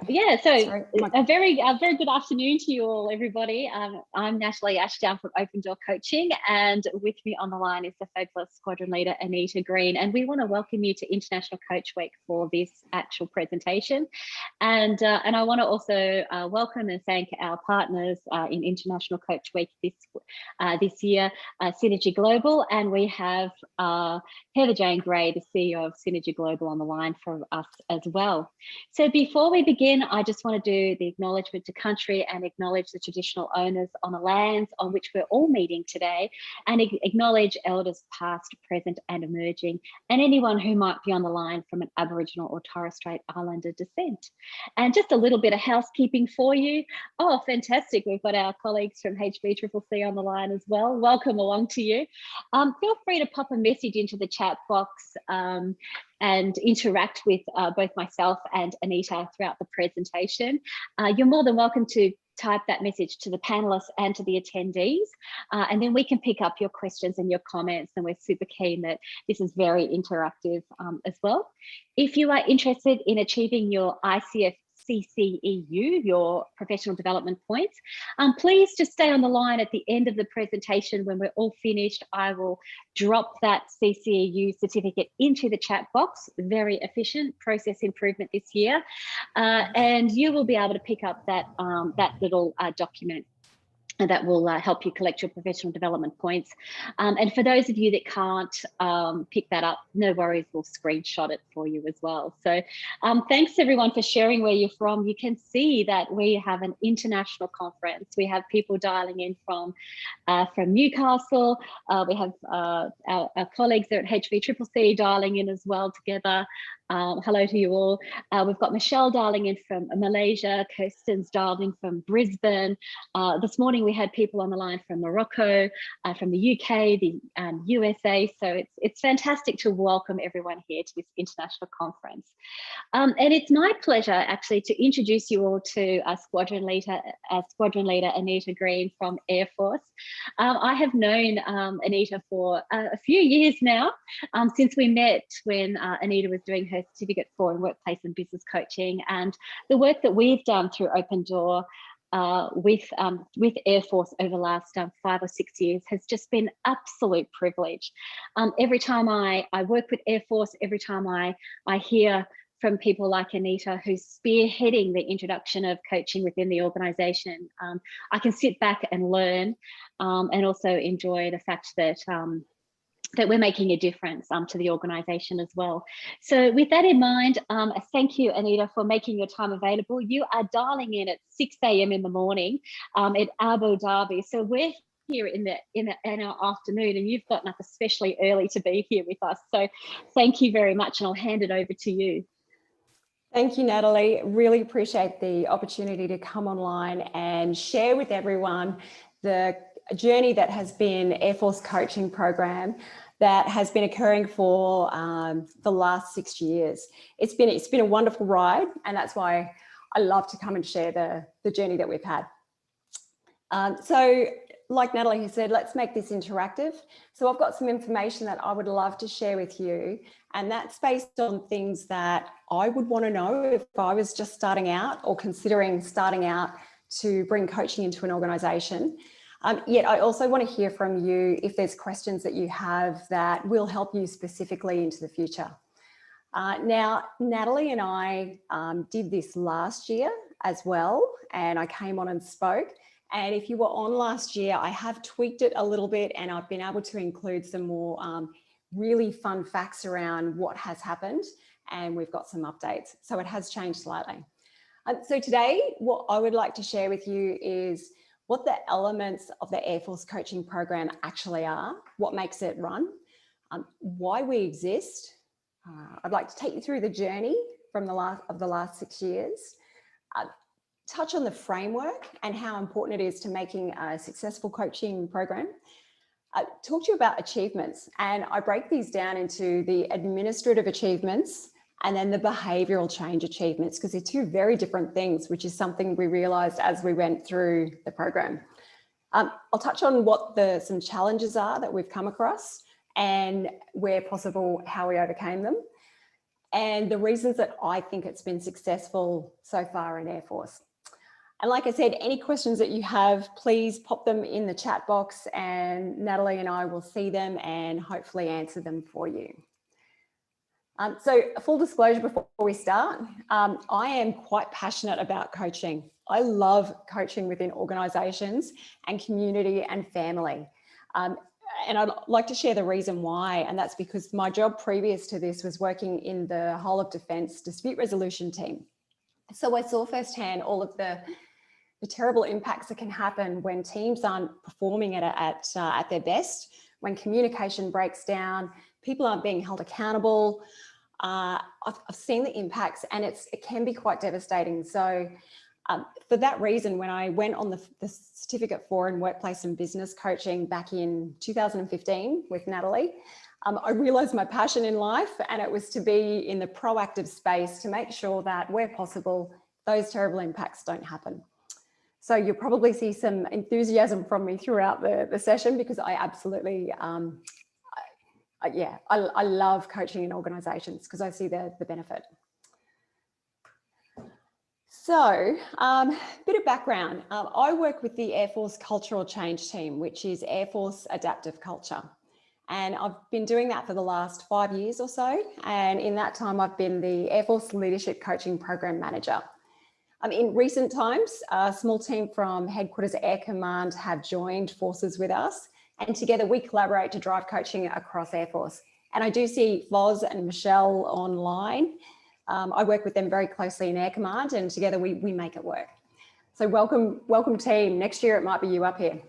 Yeah, so Sorry, a very good afternoon to you all, everybody. I'm Natalie Ashdown from Open Door Coaching, and with me on the line is the fabulous Squadron Leader Anita Green, and we want to welcome you to International Coach Week for this actual presentation. And I want to also welcome and thank our partners in International Coach Week this year, Synergy Global, and we have Heather Jane Gray, the CEO of Synergy Global, on the line for us as well. So before we begin, I just want to do the acknowledgement to country and acknowledge the traditional owners on the lands on which we're all meeting today, and acknowledge elders past, present and emerging, and anyone who might be on the line from an Aboriginal or Torres Strait Islander descent. And just a little bit of housekeeping for you. Oh, fantastic. We've got our colleagues from HBCCC on the line as well. Welcome along to you. Feel free to pop a message into the chat box and interact with both myself and Anita throughout the presentation. You're more than welcome to type that message to the panelists and to the attendees, and then we can pick up your questions and your comments, and we're super keen that this is very interactive as well. If you are interested in achieving your ICF CCEU, your professional development points, please just stay on the line at the end of the presentation. When we're all finished, I will drop that CCEU certificate into the chat box. Very efficient process improvement this year, and you will be able to pick up that that little document that will help you collect your professional development points. And for those of you that can't pick that up, no worries, we'll screenshot it for you as well. So thanks everyone for sharing where you're from. You can see that we have an international conference. We have people dialing in from Newcastle. We have our colleagues there at HVCCC dialing in as well together. Hello to you all. We've got Michelle dialing in from Malaysia, Kirsten's dialed in from Brisbane. This morning we had people on the line from Morocco, from the UK, the USA. So it's fantastic to welcome everyone here to this international conference. And it's my pleasure actually to introduce you all to Squadron Leader Anita Green from Air Force. I have known Anita for a few years now, since we met when Anita was doing her certificate for in workplace and business coaching, and the work that we've done through Open Door with Air Force over the last 5 or 6 years has just been absolute privilege. Every time I work with Air Force, every time I hear from people like Anita, who's spearheading the introduction of coaching within the organisation, I can sit back and learn, and also enjoy the fact that that we're making a difference to the organisation as well. So with that in mind, thank you, Anita, for making your time available. You are dialing in at 6 a.m. in the morning at Abu Dhabi. So we're here in our afternoon, and you've gotten up especially early to be here with us. So thank you very much, and I'll hand it over to you. Thank you, Natalie. Really appreciate the opportunity to come online and share with everyone the journey that has been Air Force coaching program that has been occurring for the last 6 years. It's been a wonderful ride, and that's why I love to come and share the journey that we've had. So like Natalie has said, let's make this interactive. So I've got some information that I would love to share with you, and that's based on things that I would want to know if I was just starting out or considering starting out to bring coaching into an organisation. Yet I also want to hear from you if there's questions that you have that will help you specifically into the future. Now, Natalie and I did this last year as well, and I came on and spoke. And if you were on last year, I have tweaked it a little bit, and I've been able to include some more really fun facts around what has happened, and we've got some updates. So it has changed slightly. So today, what I would like to share with you is what the elements of the Air Force coaching program actually are, what makes it run, why we exist. I'd like to take you through the journey from the last 6 years, touch on the framework and how important it is to making a successful coaching program, talk to you about achievements, and I break these down into the administrative achievements and then the behavioural change achievements, because they're two very different things, which is something we realised as we went through the program. I'll touch on what some challenges are that we've come across, and where possible, how we overcame them. and the reasons that I think it's been successful so far in Air Force. And like I said, any questions that you have, please pop them in the chat box and Natalie and I will see them and hopefully answer them for you. So full disclosure before we start, I am quite passionate about coaching. I love coaching within organisations and community and family. And I'd like to share the reason why, and that's because my job previous to this was working in the whole of defence dispute resolution team. So I saw firsthand all of the terrible impacts that can happen when teams aren't performing at their best, when communication breaks down, people aren't being held accountable. I've seen the impacts, and it can be quite devastating. So for that reason, when I went on the Certificate for in Workplace and Business Coaching back in 2015 with Natalie, I realised my passion in life, and it was to be in the proactive space to make sure that where possible, those terrible impacts don't happen. So you'll probably see some enthusiasm from me throughout the session, because I absolutely, I love coaching in organisations because I see the benefit. So bit of background. I work with the Air Force Cultural Change Team, which is Air Force Adaptive Culture. And I've been doing that for the last 5 years or so. And in that time, I've been the Air Force Leadership Coaching Program Manager. In recent times, a small team from Headquarters Air Command have joined forces with us, and together we collaborate to drive coaching across Air Force. And I do see Foz and Michelle online. I work with them very closely in Air Command, and together we make it work. So welcome team. Next year it might be you up here.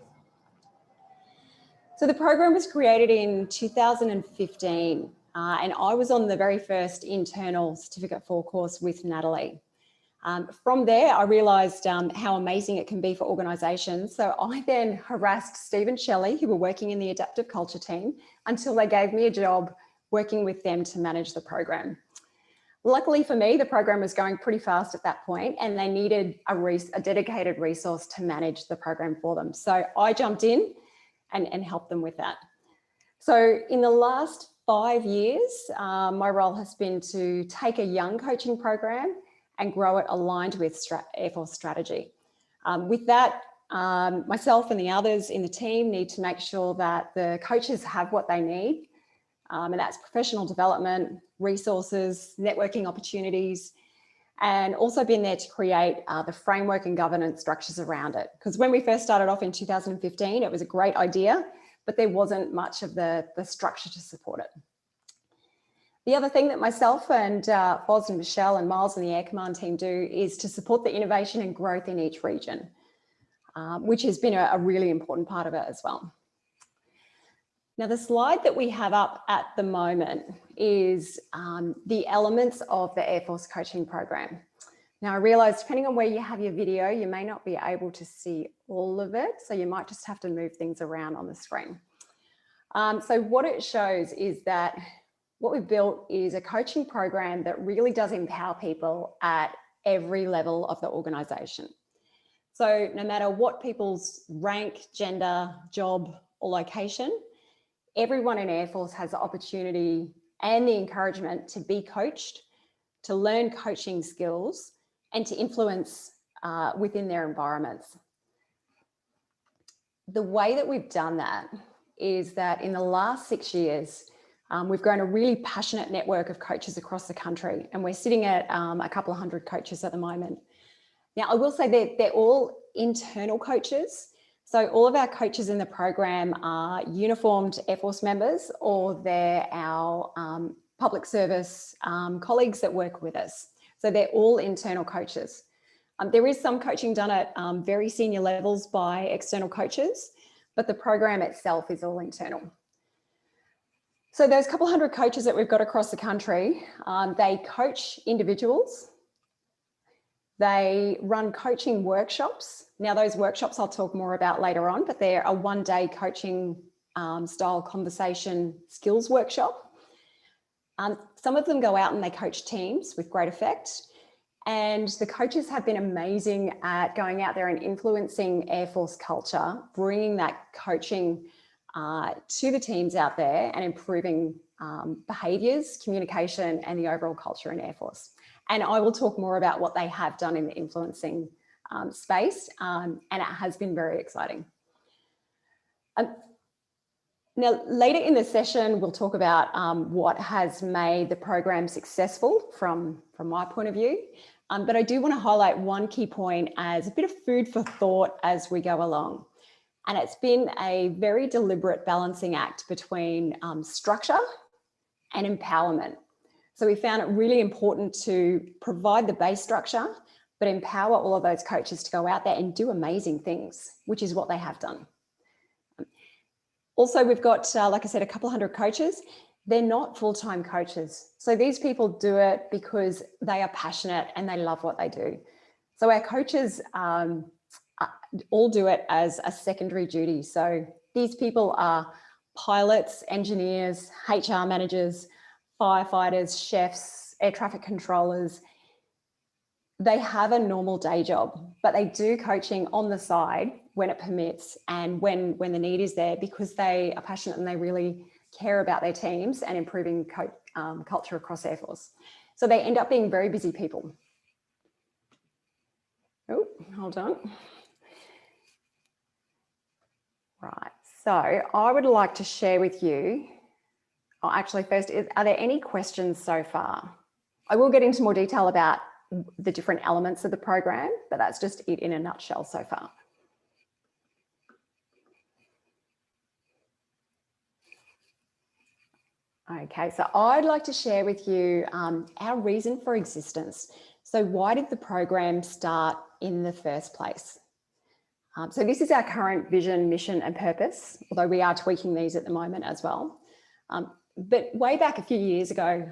So the program was created in 2015, and I was on the very first internal Certificate 4 course with Natalie. From there, I realised how amazing it can be for organisations. So I then harassed Steve and Shelley, who were working in the Adaptive Culture team, until they gave me a job working with them to manage the program. Luckily for me, the program was going pretty fast at that point, and they needed a dedicated resource to manage the program for them. So I jumped in and helped them with that. So in the last 5 years, my role has been to take a young coaching program and grow it aligned with Air Force strategy. With that, myself and the others in the team need to make sure that the coaches have what they need, and that's professional development, resources, networking opportunities, and also been there to create the framework and governance structures around it. Because when we first started off in 2015, it was a great idea, but there wasn't much of the structure to support it. The other thing that myself and Foz and Michelle and Miles and the Air Command team do is to support the innovation and growth in each region, which has been a really important part of it as well. Now, the slide that we have up at the moment is the elements of the Air Force coaching program. Now, I realise depending on where you have your video, you may not be able to see all of it, so you might just have to move things around on the screen. So what it shows is that what we've built is a coaching program that really does empower people at every level of the organisation. So no matter what people's rank, gender, job or location, everyone in Air Force has the opportunity and the encouragement to be coached, to learn coaching skills and to influence within their environments. The way that we've done that is that in the last 6 years, we've grown a really passionate network of coaches across the country, and we're sitting at a couple of hundred coaches at the moment. Now, I will say they're all internal coaches. So all of our coaches in the program are uniformed Air Force members, or they're our public service colleagues that work with us. So they're all internal coaches. There is some coaching done at very senior levels by external coaches, but the program itself is all internal. So those couple hundred coaches that we've got across the country, they coach individuals. They run coaching workshops. Now, those workshops I'll talk more about later on, but they're a one-day coaching style conversation skills workshop. Some of them go out and they coach teams with great effect. And the coaches have been amazing at going out there and influencing Air Force culture, bringing that coaching to the teams out there and improving behaviours, communication, and the overall culture in Air Force. And I will talk more about what they have done in the influencing space, and it has been very exciting. Now, later in the session, we'll talk about what has made the program successful from my point of view. But I do want to highlight one key point as a bit of food for thought as we go along. And it's been a very deliberate balancing act between structure and empowerment. So we found it really important to provide the base structure, but empower all of those coaches to go out there and do amazing things, which is what they have done. Also, we've got, like I said, a couple hundred coaches. They're not full-time coaches. So these people do it because they are passionate and they love what they do. So our coaches all do it as a secondary duty. So these people are pilots, engineers, HR managers, firefighters, chefs, air traffic controllers. They have a normal day job, but they do coaching on the side when it permits and when the need is there, because they are passionate and they really care about their teams and improving culture across Air Force. So they end up being very busy people. Oh, hold on. Right, so I would like to share with you, actually first, are there any questions so far? I will get into more detail about the different elements of the program, but that's just it in a nutshell so far. Okay, so I'd like to share with you our reason for existence. So why did the program start in the first place? So this is our current vision, mission and purpose, although we are tweaking these at the moment as well. But way back a few years ago,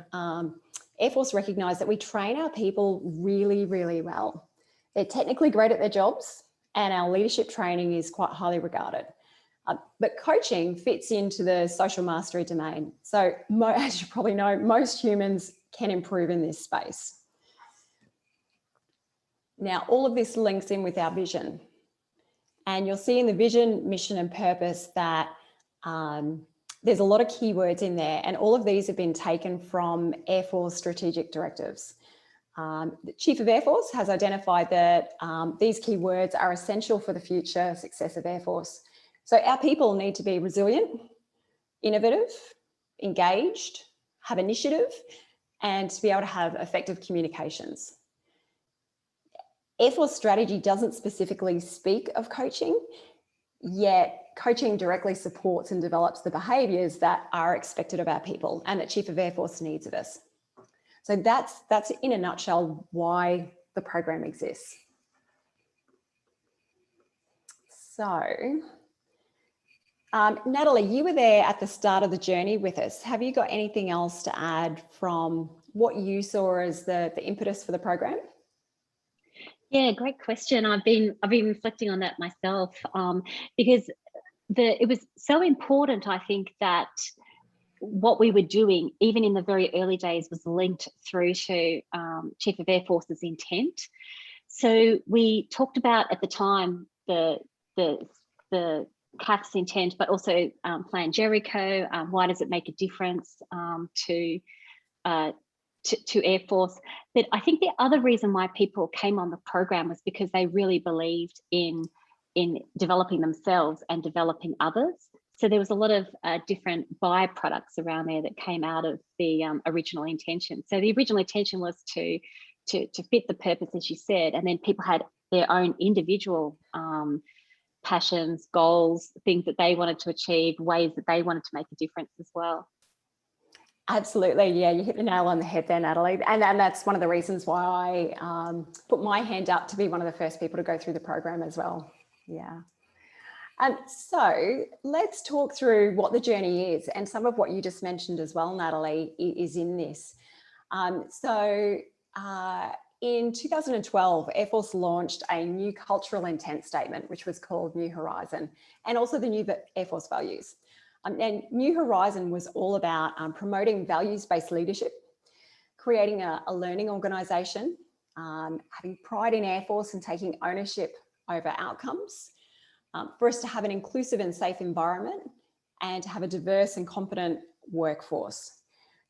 Air Force recognised that we train our people really, really well. They're technically great at their jobs and our leadership training is quite highly regarded. But coaching fits into the social mastery domain. So as you probably know, most humans can improve in this space. Now, all of this links in with our vision. And you'll see in the vision, mission and purpose that there's a lot of keywords in there, and all of these have been taken from Air Force strategic directives. The Chief of Air Force has identified that these keywords are essential for the future success of Air Force. So our people need to be resilient, innovative, engaged, have initiative, and to be able to have effective communications. Air Force strategy doesn't specifically speak of coaching, yet coaching directly supports and develops the behaviours that are expected of our people and that Chief of Air Force needs of us. So that's in a nutshell why the program exists. So, Natalie, you were there at the start of the journey with us. Have you got anything else to add from what you saw as the impetus for the program? Yeah, great question. I've been reflecting on that myself, because it was so important, I think, that what we were doing, even in the very early days, was linked through to Chief of Air Force's intent. So we talked about at the time the CAF's intent, but also Plan Jericho. Why does it make a difference to Air Force? But I think the other reason why people came on the program was because they really believed in developing themselves and developing others. So there was a lot of different byproducts around there that came out of the original intention. So the original intention was to fit the purpose, as you said, and then people had their own individual passions, goals, things that they wanted to achieve, ways that they wanted to make a difference as well. Absolutely. Yeah, you hit the nail on the head there, Natalie. And that's one of the reasons why I put my hand up to be one of the first people to go through the program as well. Yeah. So let's talk through what the journey is, and some of what you just mentioned as well, Natalie, is in this. In 2012, Air Force launched a new cultural intent statement, which was called New Horizon, and also the new Air Force values. And New Horizon was all about promoting values-based leadership, creating a learning organisation, having pride in Air Force and taking ownership over outcomes, for us to have an inclusive and safe environment, and to have a diverse and competent workforce.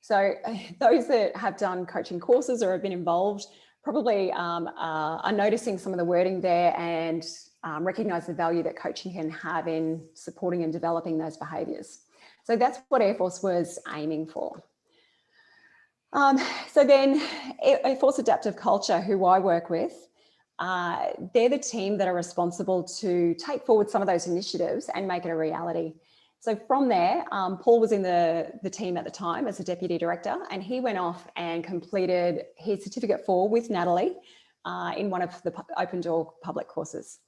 So those that have done coaching courses or have been involved probably are noticing some of the wording there and recognise the value that coaching can have in supporting and developing those behaviours. So that's what Air Force was aiming for. So then Air Force Adaptive Culture, who I work with, they're the team that are responsible to take forward some of those initiatives and make it a reality. So from there, Paul was in the team at the time as a deputy director, and he went off and completed his certificate 4 with Natalie in one of the open door public courses.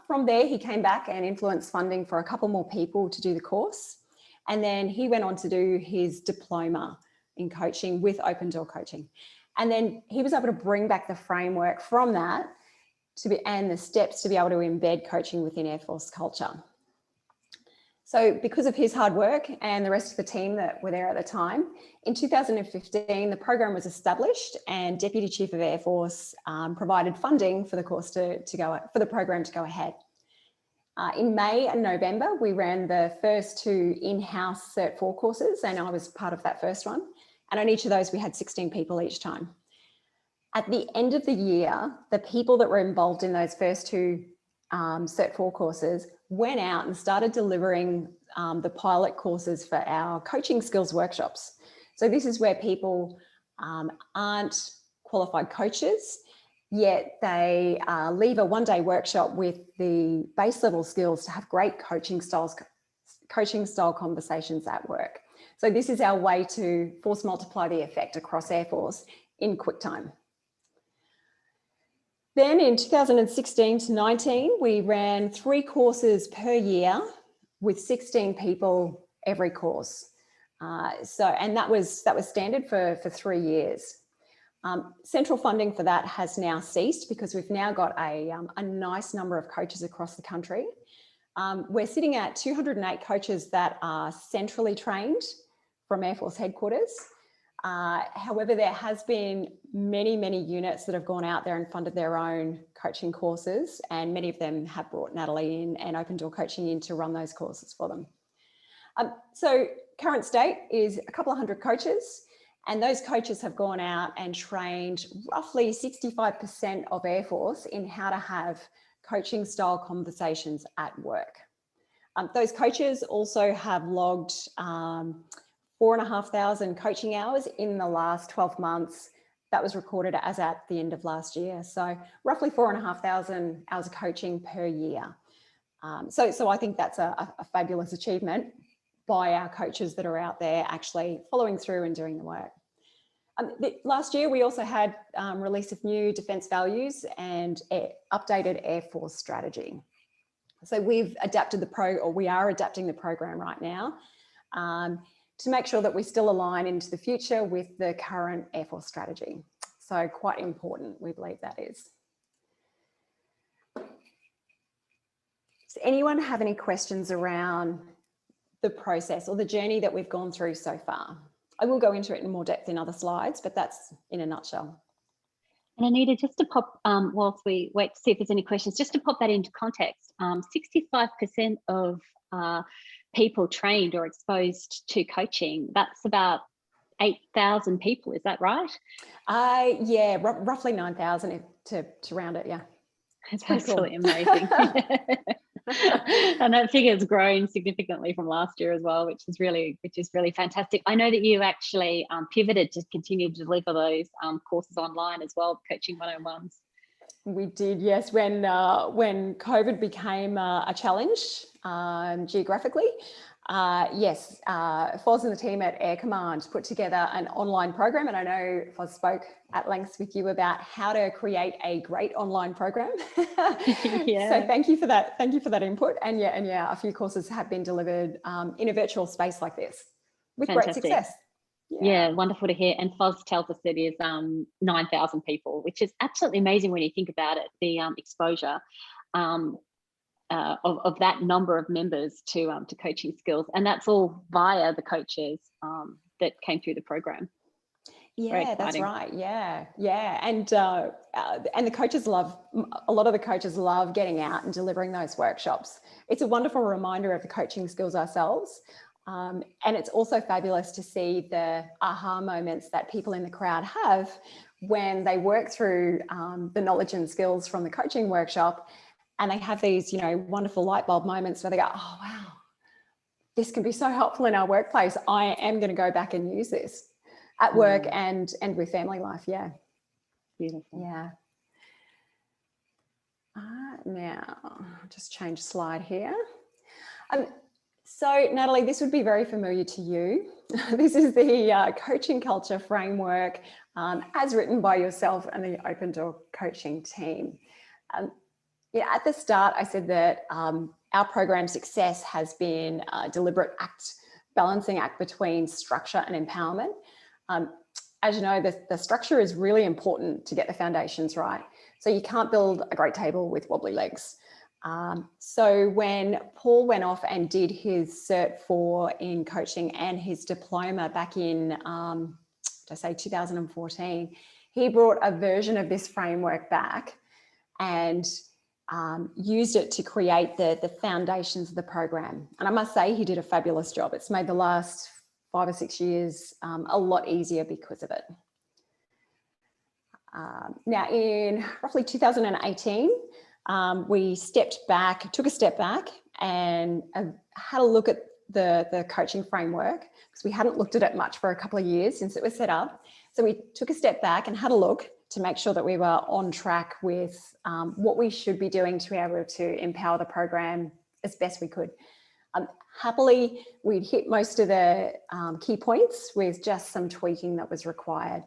From there, he came back and influenced funding for a couple more people to do the course. And then he went on to do his diploma in coaching with open door coaching. And then he was able to bring back the framework from that and the steps to be able to embed coaching within Air Force culture. So because of his hard work and the rest of the team that were there at the time, in 2015, the program was established and Deputy Chief of Air Force provided funding for the course for the program to go ahead. In May and November, we ran the first 2 in-house Cert 4 courses, and I was part of that first one. And on each of those, we had 16 people each time. At the end of the year, the people that were involved in those first 2 Cert 4 courses went out and started delivering the pilot courses for our coaching skills workshops. So this is where people aren't qualified coaches, yet they leave a one-day workshop with the base level skills to have great coaching style conversations at work. So this is our way to force multiply the effect across Air Force in quick time. Then in 2016 to 19, we ran 3 courses per year with 16 people every course. And that was standard for 3 years. Central funding for that has now ceased because we've now got a nice number of coaches across the country. We're sitting at 208 coaches that are centrally trained from Air Force headquarters. However, there has been many units that have gone out there and funded their own coaching courses, and many of them have brought Natalie in and Open Door Coaching in to run those courses for them. So current state is a couple of hundred coaches, and those coaches have gone out and trained roughly 65% of Air Force in how to have coaching style conversations at work. Those coaches also have logged 4,500 coaching hours in the last 12 months. That was recorded as at the end of last year. So roughly 4,500 hours of coaching per year. So I think that's a fabulous achievement by our coaches that are out there actually following through and doing the work. Last year, we also had release of new defence values and updated Air Force strategy. So we've adapted we are adapting the program right now to make sure that we still align into the future with the current Air Force strategy. So quite important, we believe that is. Does anyone have any questions around the process or the journey that we've gone through so far? I will go into it in more depth in other slides, but that's in a nutshell. And Anita, just to pop, whilst we wait to see if there's any questions, just to pop that into context, 65% of people trained or exposed to coaching, that's about 8,000 people, is that right? Yeah, roughly 9,000 to round it, yeah. It's absolutely cool. Amazing. And that figure has grown significantly from last year as well, which is really fantastic. I know that you actually pivoted to continue to deliver those courses online as well, Coaching 101s. We did, yes. When COVID became a challenge geographically, yes, Foz and the team at Air Command put together an online program, and I know Foz spoke at length with you about how to create a great online program. Yeah. So thank you for that. Thank you for that input. And yeah, a few courses have been delivered in a virtual space like this with fantastic. Great success. Yeah, wonderful to hear. And Foz tells us it is 9,000 people, which is absolutely amazing when you think about it, the exposure of that number of members to coaching skills, and that's all via the coaches that came through the program. Yeah, that's right. Yeah, and the coaches love. A lot of the coaches love getting out and delivering those workshops. It's a wonderful reminder of the coaching skills ourselves. And it's also fabulous to see the aha moments that people in the crowd have when they work through the knowledge and skills from the coaching workshop, and they have these, wonderful light bulb moments where they go, oh, wow, this can be so helpful in our workplace. I am going to go back and use this at work and with family life. Yeah. Beautiful. Yeah. Now, I'll just change slide here. So, Natalie, this would be very familiar to you. This is the coaching culture framework as written by yourself and the Open Door coaching team. At the start, I said that our program success has been a deliberate balancing act between structure and empowerment. As you know, the structure is really important to get the foundations right. So you can't build a great table with wobbly legs. So when Paul went off and did his Cert 4 in coaching and his diploma back in, 2014, he brought a version of this framework back and used it to create the foundations of the program. And I must say, he did a fabulous job. It's made the last 5 or 6 years a lot easier because of it. Now, in roughly 2018, we took a step back and had a look at the coaching framework, because we hadn't looked at it much for a couple of years since it was set up. So we took a step back and had a look to make sure that we were on track with what we should be doing to be able to empower the program as best we could. Happily, we'd hit most of the key points with just some tweaking that was required.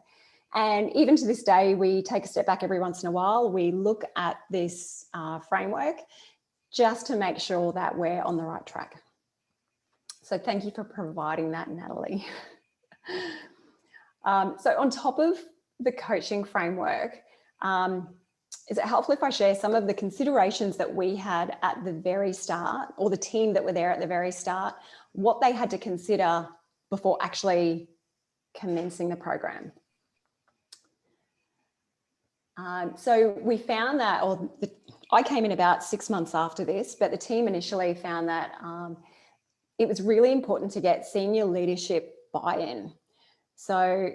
And even to this day, we take a step back every once in a while. We look at this framework just to make sure that we're on the right track. So thank you for providing that, Natalie. So on top of the coaching framework, is it helpful if I share some of the considerations that we had at the very start, or the team that were there at the very start, what they had to consider before actually commencing the program? So we found that, I came in about 6 months after this, but the team initially found that it was really important to get senior leadership buy-in. So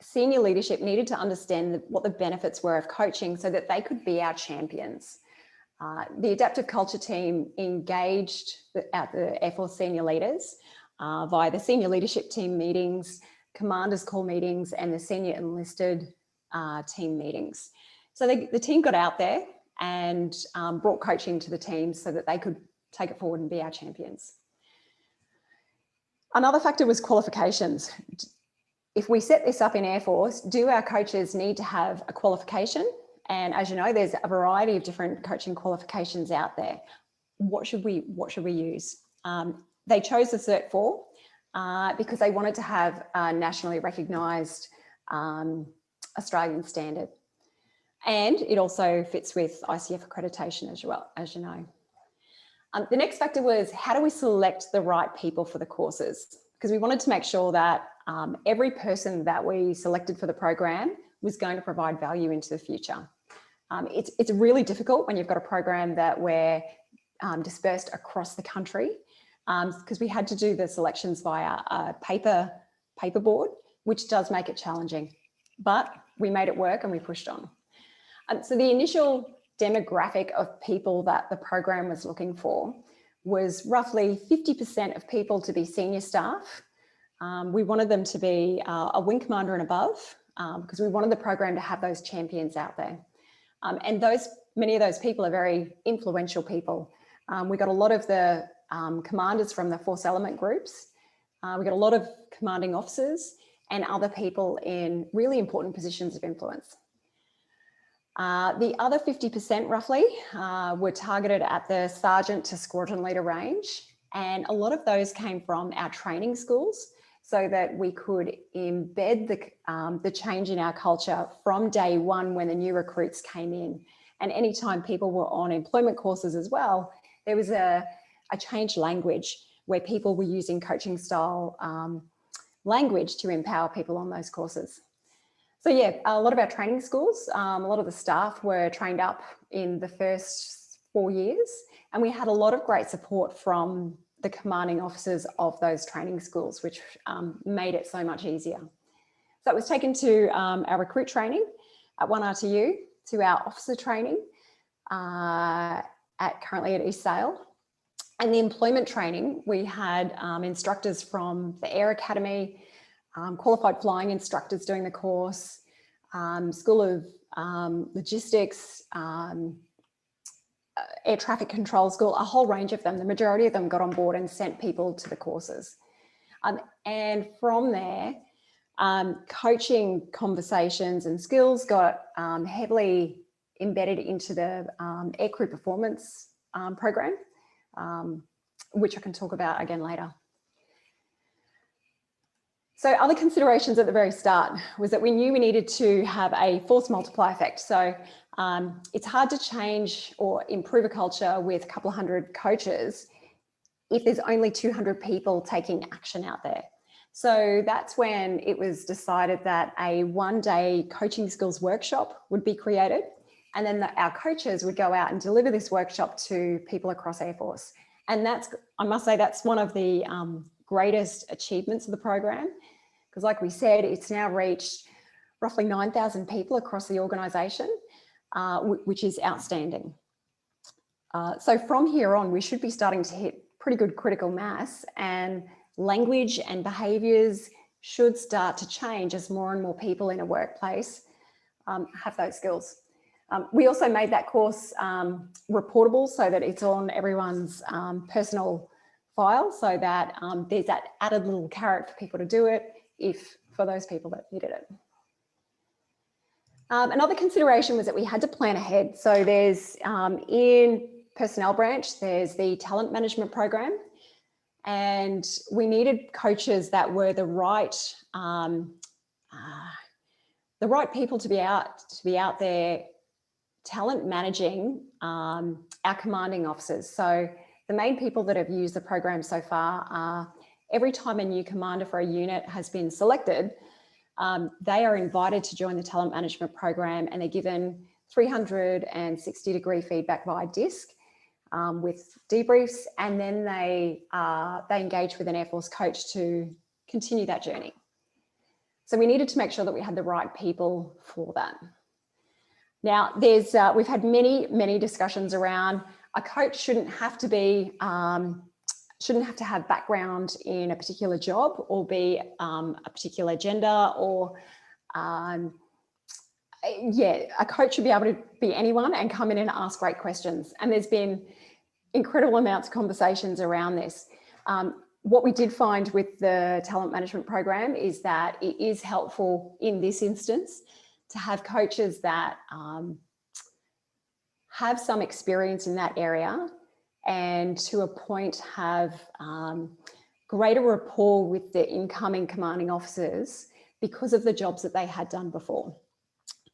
senior leadership needed to understand what the benefits were of coaching so that they could be our champions. The Adaptive Culture team engaged the Air Force senior leaders via the senior leadership team meetings, commanders call meetings, and the senior enlisted team meetings. So the team got out there and brought coaching to the team so that they could take it forward and be our champions. Another factor was qualifications. If we set this up in Air Force, do our coaches need to have a qualification? And as you know, there's a variety of different coaching qualifications out there. What should we use? They chose the Cert 4 because they wanted to have a nationally recognised Australian standard. And it also fits with ICF accreditation as well, as you know. The next factor was, how do we select the right people for the courses? Because we wanted to make sure that every person that we selected for the program was going to provide value into the future. It's really difficult when you've got a program that we're dispersed across the country, because we had to do the selections via a paper board, which does make it challenging, but we made it work and we pushed on. So the initial demographic of people that the program was looking for was roughly 50% of people to be senior staff. We wanted them to be a wing commander and above, because we wanted the program to have those champions out there. And many of those people are very influential people. We got a lot of the commanders from the force element groups. We got a lot of commanding officers and other people in really important positions of influence. The other 50% roughly were targeted at the sergeant to squadron leader range. And a lot of those came from our training schools so that we could embed the change in our culture from day one when the new recruits came in. And anytime people were on employment courses as well, there was a changed language where people were using coaching style language to empower people on those courses. So yeah, a lot of our training schools, a lot of the staff were trained up in the first 4 years, and we had a lot of great support from the commanding officers of those training schools, which made it so much easier. So it was taken to our recruit training at 1RTU, to our officer training currently at East Sale. And the employment training, we had instructors from the Air Academy, qualified flying instructors doing the course, School of Logistics, Air Traffic Control School, a whole range of them. The majority of them got on board and sent people to the courses. And from there, coaching conversations and skills got heavily embedded into the aircrew performance program, which I can talk about again later. So other considerations at the very start was that we knew we needed to have a force multiplier effect. So it's hard to change or improve a culture with a couple of hundred coaches if there's only 200 people taking action out there. So that's when it was decided that a one-day coaching skills workshop would be created. And then our coaches would go out and deliver this workshop to people across Air Force. And that's, I must say, that's one of the greatest achievements of the program, because like we said, it's now reached roughly 9,000 people across the organisation, which is outstanding. So from here on, we should be starting to hit pretty good critical mass, and language and behaviours should start to change as more and more people in a workplace have those skills. We also made that course reportable so that it's on everyone's personal file, so that there's that added little carrot for people to do it for those people that needed it. Another consideration was that we had to plan ahead. So there's in personnel branch, there's the talent management program, and we needed coaches that were the right people to be out there talent managing our commanding officers. So the main people that have used the program so far are, every time a new commander for a unit has been selected, they are invited to join the talent management program, and they're given 360-degree feedback via DISC with debriefs, and then they engage with an Air Force coach to continue that journey. So we needed to make sure that we had the right people for that. Now, we've had many discussions around a coach shouldn't have to have background in a particular job or be a particular gender, or a coach should be able to be anyone and come in and ask great questions. And there's been incredible amounts of conversations around this. What we did find with the talent management program is that it is helpful in this instance to have coaches that have some experience in that area, and to a point have greater rapport with the incoming commanding officers because of the jobs that they had done before.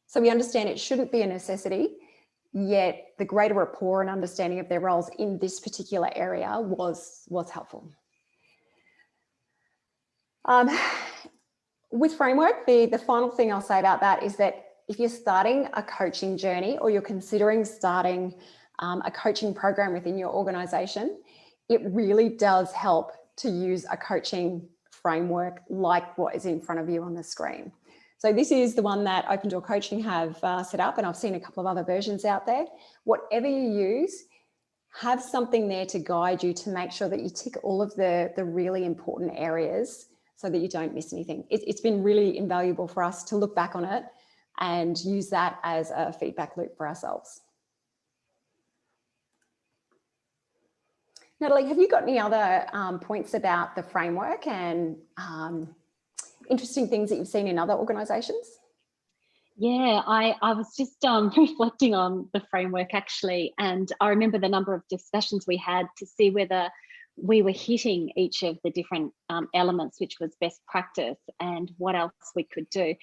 So we understand it shouldn't be a necessity, yet the greater rapport and understanding of their roles in this particular area was helpful. With framework, the final thing I'll say about that is that if you're starting a coaching journey, or you're considering starting a coaching program within your organisation, it really does help to use a coaching framework like what is in front of you on the screen. So this is the one that Open Door Coaching have set up, and I've seen a couple of other versions out there. Whatever you use, have something there to guide you to make sure that you tick all of the really important areas so that you don't miss anything. It's been really invaluable for us to look back on it and use that as a feedback loop for ourselves. Natalie, have you got any other points about the framework and interesting things that you've seen in other organisations? Yeah, I was just reflecting on the framework actually, and I remember the number of discussions we had to see whether we were hitting each of the different elements, which was best practice, and what else we could do.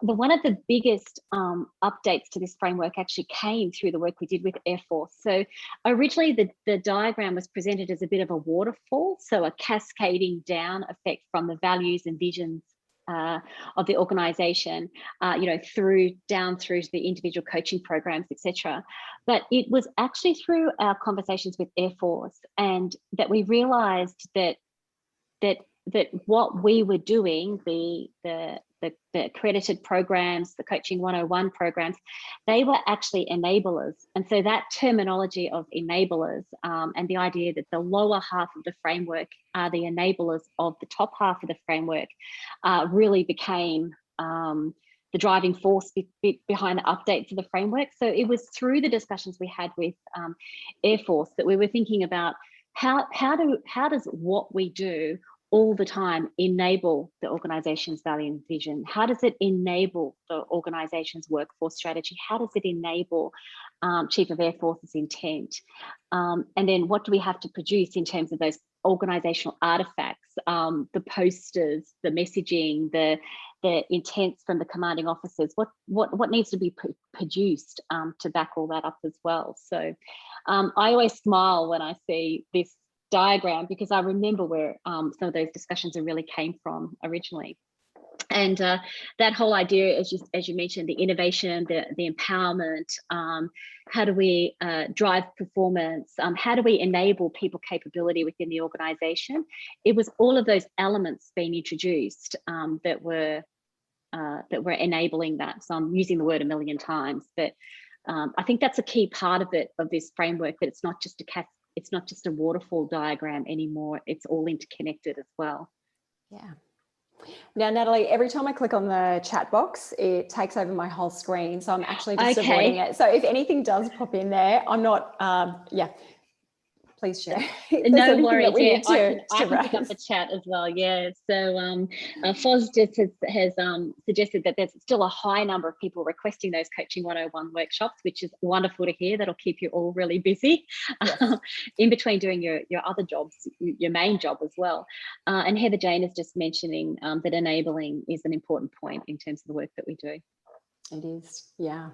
One of the biggest updates to this framework actually came through the work we did with Air Force. So originally the diagram was presented as a bit of a waterfall, so a cascading down effect from the values and visions the organisation, down through to the individual coaching programs, etc. But it was actually through our conversations with Air Force and that we realised that what we were doing, the accredited programs, the Coaching 101 programs, they were actually enablers. And so that terminology of enablers and the idea that the lower half of the framework are the enablers of the top half of the framework really became the driving force behind the updates of the framework. So it was through the discussions we had with Air Force that we were thinking about how does what we do all the time enable the organization's value and vision? How does it enable the organization's workforce strategy? How does it enable Chief of Air Force's intent? And then what do we have to produce in terms of those organizational artifacts, the posters, the messaging, the intents from the commanding officers? What needs to be produced to back all that up as well? So I always smile when I see this diagram because I remember where some of those discussions really came from originally. And that whole idea, as you mentioned, the innovation, the empowerment, how do we drive performance? How do we enable people capability within the organisation? It was all of those elements being introduced that were enabling that. So I'm using the word a million times, but I think that's a key part of it, of this framework, that it's not just a waterfall diagram anymore. It's all interconnected as well. Yeah. Now, Natalie, every time I click on the chat box, it takes over my whole screen. So I'm actually just avoiding it. So if anything does pop in there, I'm not, please share. No worries. Yeah, I can pick up the chat as well. Yeah. So Foz just has suggested that there's still a high number of people requesting those Coaching 101 workshops, which is wonderful to hear. That'll keep you all really busy in between doing your other jobs, your main job as well. And Heather Jane is just mentioning that enabling is an important point in terms of the work that we do. It is, yeah.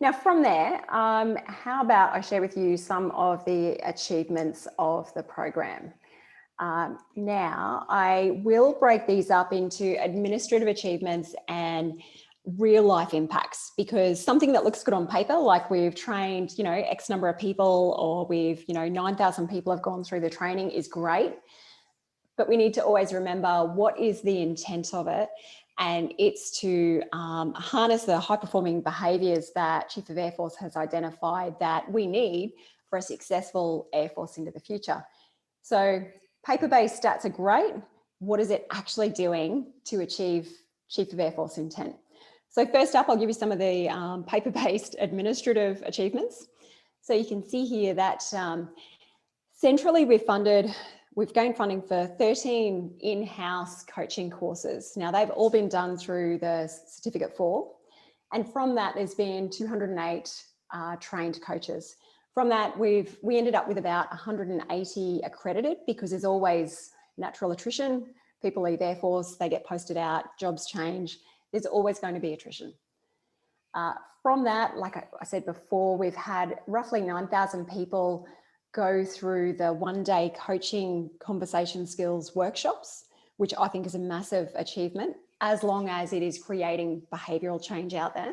Now, from there, how about I share with you some of the achievements of the program. Now, I will break these up into administrative achievements and real life impacts, because something that looks good on paper, like we've trained, X number of people, or we've, 9,000 people have gone through the training, is great. But we need to always remember what is the intent of it. And it's to harness the high-performing behaviours that Chief of Air Force has identified that we need for a successful Air Force into the future. So paper-based stats are great. What is it actually doing to achieve Chief of Air Force intent? So first up, I'll give you some of the paper-based administrative achievements. So you can see here that centrally we've gained funding for 13 in-house coaching courses. Now, they've all been done through the Certificate 4. And from that, there's been 208 trained coaches. From that, we ended up with about 180 accredited, because there's always natural attrition. People leave Air Force, they get posted out, jobs change. There's always going to be attrition. From that, like I said before, we've had roughly 9,000 people go through the one-day coaching conversation skills workshops, which I think is a massive achievement, as long as it is creating behavioural change out there,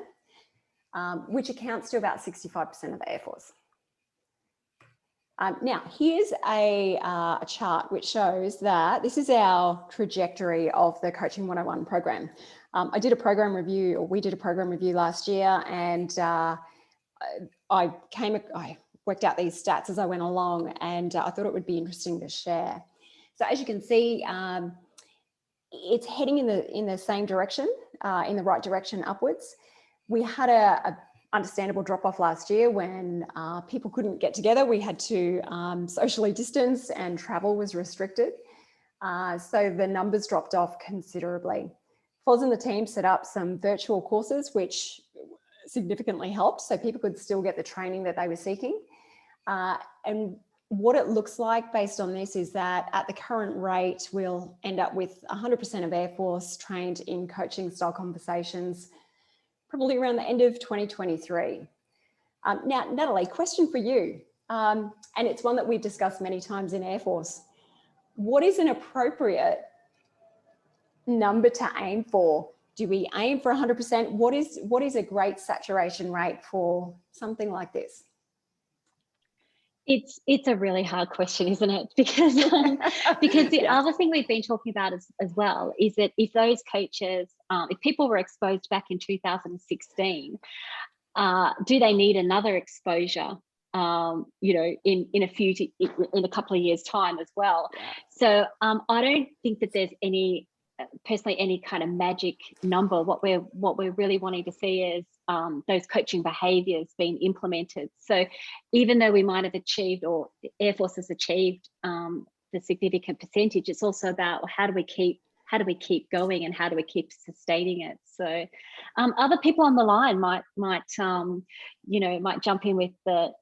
which accounts to about 65% of the Air Force. Now, here's a chart which shows that this is our trajectory of the Coaching 101 program. I did a program review, or we did a program review last year, and I worked out these stats as I went along, and I thought it would be interesting to share. So as you can see, it's heading in the same direction, in the right direction upwards. We had a understandable drop-off last year when people couldn't get together. We had to socially distance and travel was restricted. So the numbers dropped off considerably. Foz and the team set up some virtual courses, which significantly helped, so people could still get the training that they were seeking. And what it looks like based on this is that at the current rate, we'll end up with 100% of Air Force trained in coaching style conversations, probably around the end of 2023. Now, Natalie, question for you, and it's one that we've discussed many times in Air Force. What is an appropriate number to aim for? Do we aim for 100%? What is a great saturation rate for something like this? It's a really hard question, isn't it? Because the other thing we've been talking about as well is that if those coaches, if people were exposed back in 2016, do they need another exposure? In a couple of years' time as well. So I don't think that there's any kind of magic number. What we're really wanting to see is those coaching behaviours being implemented. So even though we might have achieved, or the Air Force has achieved, the significant percentage, it's also about how do we keep going and how do we keep sustaining it. So other people on the line might jump in with the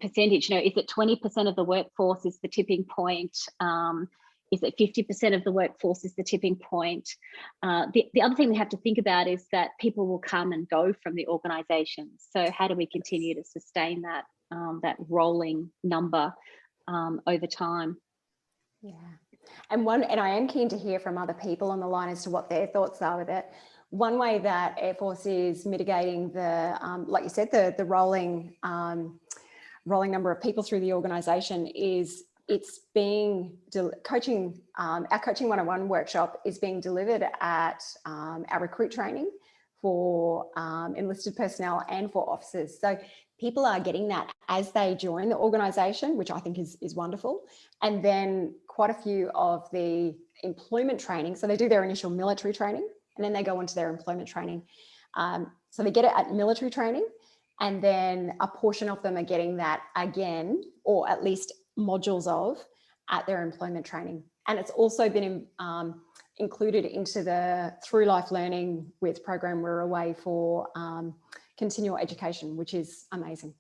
percentage. Is it 20% of the workforce is the tipping point? Is it 50% of the workforce is the tipping point? The other thing we have to think about is that people will come and go from the organisation. So how do we continue to sustain that rolling number over time? Yeah, and I am keen to hear from other people on the line as to what their thoughts are with it. One way that Air Force is mitigating the, like you said, the rolling number of people through the organisation is it's being coaching. Our Coaching 101 workshop is being delivered at our recruit training for enlisted personnel and for officers. So people are getting that as they join the organisation, which I think is wonderful. And then quite a few of the employment training. So they do their initial military training and then they go into their employment training. So they get it at military training, and then a portion of them are getting that again, or at least modules of, at their employment training. And it's also been included into the Through Life Learning with program we're away for continual education, which is amazing.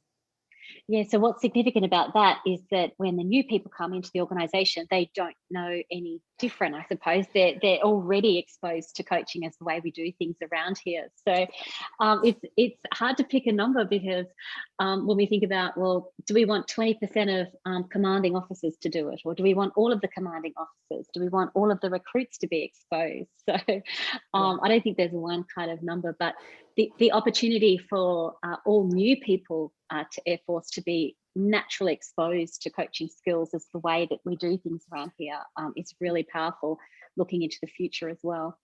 Yeah, so what's significant about that is that when the new people come into the organisation, they don't know any different, I suppose. They're already exposed to coaching as the way we do things around here. So it's hard to pick a number, because when we think about, well, do we want 20% of commanding officers to do it? Or do we want all of the commanding officers? Do we want all of the recruits to be exposed? So I don't think there's one kind of number, but the opportunity for all new people to Air Force to be naturally exposed to coaching skills as the way that we do things around here is really powerful, looking into the future as well.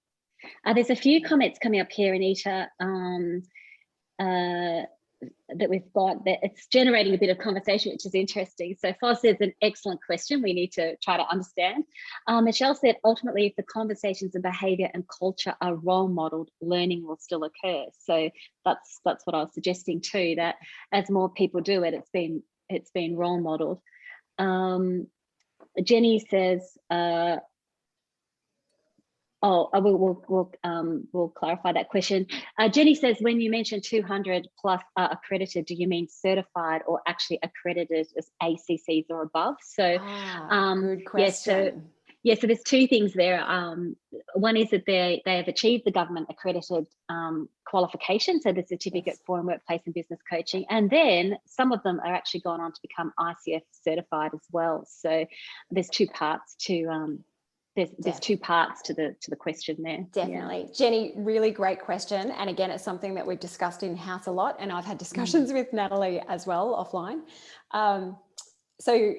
There's a few comments coming up here, Anita, that we've got, that it's generating a bit of conversation, which is interesting. So Foz says, an excellent question we need to try to understand. Michelle said, ultimately, if the conversations and behaviour and culture are role modelled, learning will still occur. So that's what I was suggesting too, that as more people do it, it's been role modelled. Jenny says, we'll clarify that question. Jenny says, when you mention 200 plus accredited, do you mean certified or actually accredited as ACCs or above? So, good question. So there's two things there. One is that they have achieved the government accredited qualification, so the certificate for workplace and business coaching, and then some of them are actually gone on to become ICF certified as well. So there's two parts to there's two parts to the question there. Definitely. Yeah. Jenny, really great question. And again, it's something that we've discussed in-house a lot, and I've had discussions with Natalie as well offline. So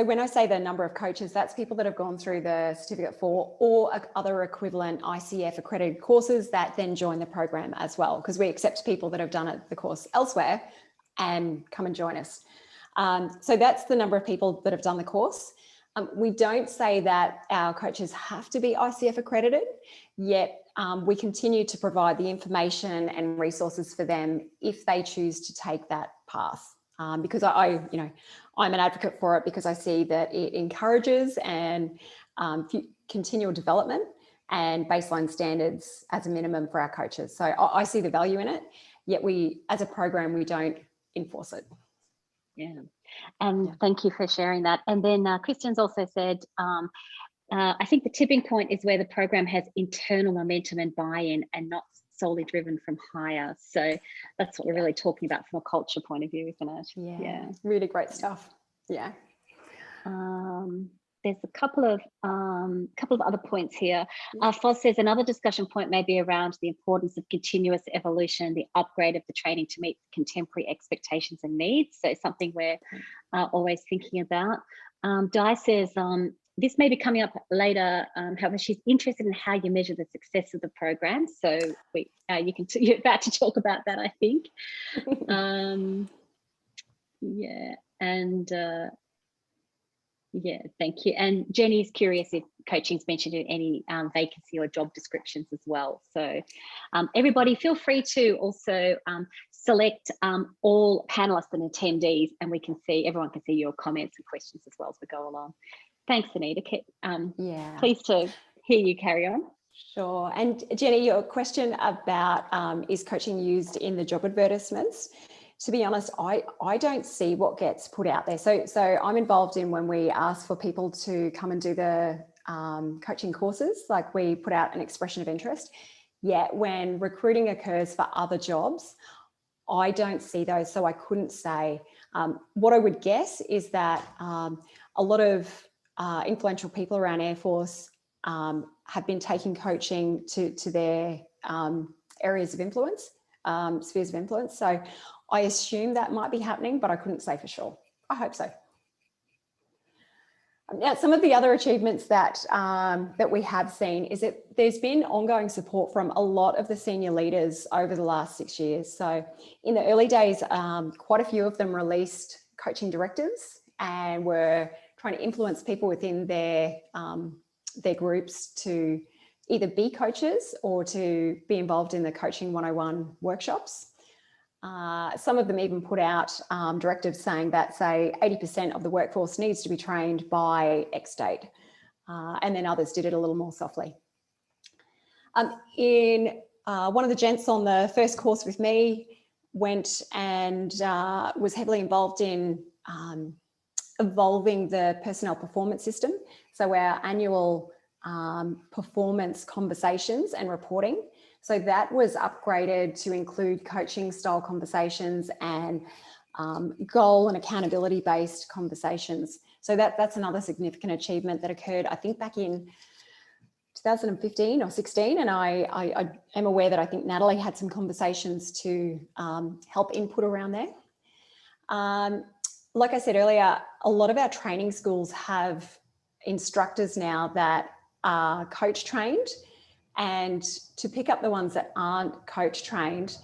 when I say the number of coaches, that's people that have gone through the certificate for or other equivalent ICF accredited courses that then join the program as well, because we accept people that have done the course elsewhere and come and join us. So that's the number of people that have done the course. We don't say that our coaches have to be ICF accredited, yet we continue to provide the information and resources for them if they choose to take that path. Because I'm an advocate for it, because I see that it encourages and continual development and baseline standards as a minimum for our coaches. So I see the value in it, yet we, as a program, we don't enforce it. Yeah. And thank you for sharing that. And then Christian's also said, I think the tipping point is where the program has internal momentum and buy-in and not solely driven from higher. So that's what we're really talking about from a culture point of view, isn't it? Yeah. Really great stuff. Yeah. there's a couple of other points here. Foz says another discussion point may be around the importance of continuous evolution, the upgrade of the training to meet contemporary expectations and needs. So something we're always thinking about. Di says this may be coming up later. However, she's interested in how you measure the success of the program. So you're about to talk about that, I think. Yeah, and yeah, thank you. And Jenny's curious if coaching's mentioned in any vacancy or job descriptions as well. So everybody feel free to also select all panelists and attendees, and everyone can see your comments and questions as well as we go along. Thanks, Anita. Yeah. Pleased to hear you carry on. Sure. And Jenny, your question about is coaching used in the job advertisements? To be honest, I don't see what gets put out there. So I'm involved in when we ask for people to come and do the coaching courses, like we put out an expression of interest. Yet when recruiting occurs for other jobs, I don't see those. So I couldn't say. What I would guess is that a lot of influential people around Air Force have been taking coaching to their areas of influence, spheres of influence. So I assume that might be happening, but I couldn't say for sure. I hope so. Now, some of the other achievements that we have seen is that there's been ongoing support from a lot of the senior leaders over the last 6 years. So in the early days, quite a few of them released coaching directives and were trying to influence people within their groups to either be coaches or to be involved in the Coaching 101 workshops. Some of them even put out directives saying that, say, 80% of the workforce needs to be trained by X date. And then others did it a little more softly. One of the gents on the first course with me went and was heavily involved in evolving the personnel performance system. So our annual performance conversations and reporting. So that was upgraded to include coaching style conversations and goal and accountability based conversations. So that's another significant achievement that occurred, I think, back in 2015 or 16. And I am aware that I think Natalie had some conversations to help input around there. Like I said earlier, a lot of our training schools have instructors now that are coach trained. And to pick up the ones that aren't coach trained,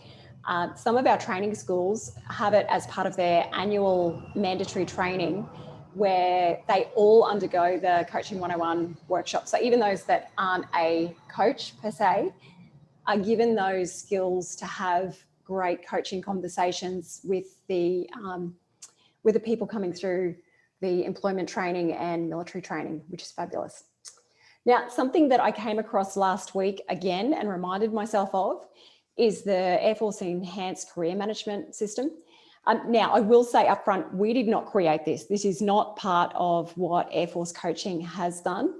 some of our training schools have it as part of their annual mandatory training where they all undergo the Coaching 101 workshop. So even those that aren't a coach per se are given those skills to have great coaching conversations with the people coming through the employment training and military training, which is fabulous. Now, something that I came across last week again and reminded myself of is the Air Force Enhanced Career Management System. Now, I will say upfront, we did not create this. This is not part of what Air Force coaching has done.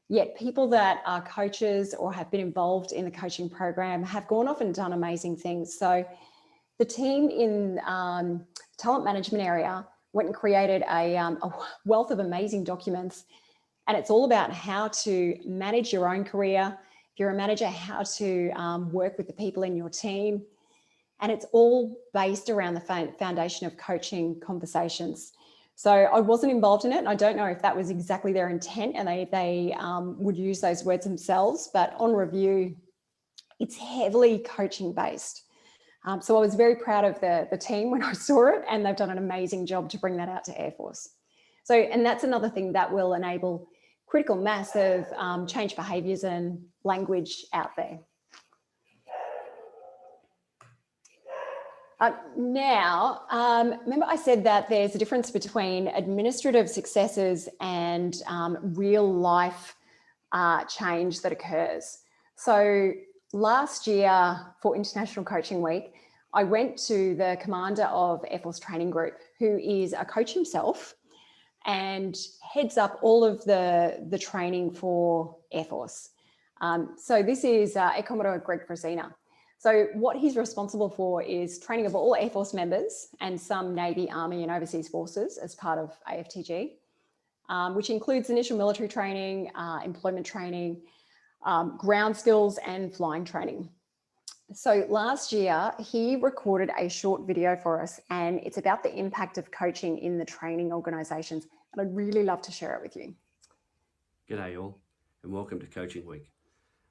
Yet people that are coaches or have been involved in the coaching program have gone off and done amazing things. So the team in talent management area went and created a wealth of amazing documents. And it's all about how to manage your own career. If you're a manager, how to work with the people in your team. And it's all based around the foundation of coaching conversations. So I wasn't involved in it. And I don't know if that was exactly their intent and they would use those words themselves, but on review, it's heavily coaching based. So I was very proud of the team when I saw it, and they've done an amazing job to bring that out to Air Force. So, and that's another thing that will enable critical mass of change behaviours and language out there. Remember I said that there's a difference between administrative successes and real life change that occurs. So last year for International Coaching Week, I went to the commander of Air Force Training Group, who is a coach himself and heads up all of the training for Air Force. So this is Air Commodore Greg Frazina. So what he's responsible for is training of all Air Force members and some Navy, Army and overseas forces as part of AFTG. which includes initial military training, employment training, ground skills and flying training. So last year, he recorded a short video for us, and it's about the impact of coaching in the training organisations. And I'd really love to share it with you. G'day all, and welcome to Coaching Week.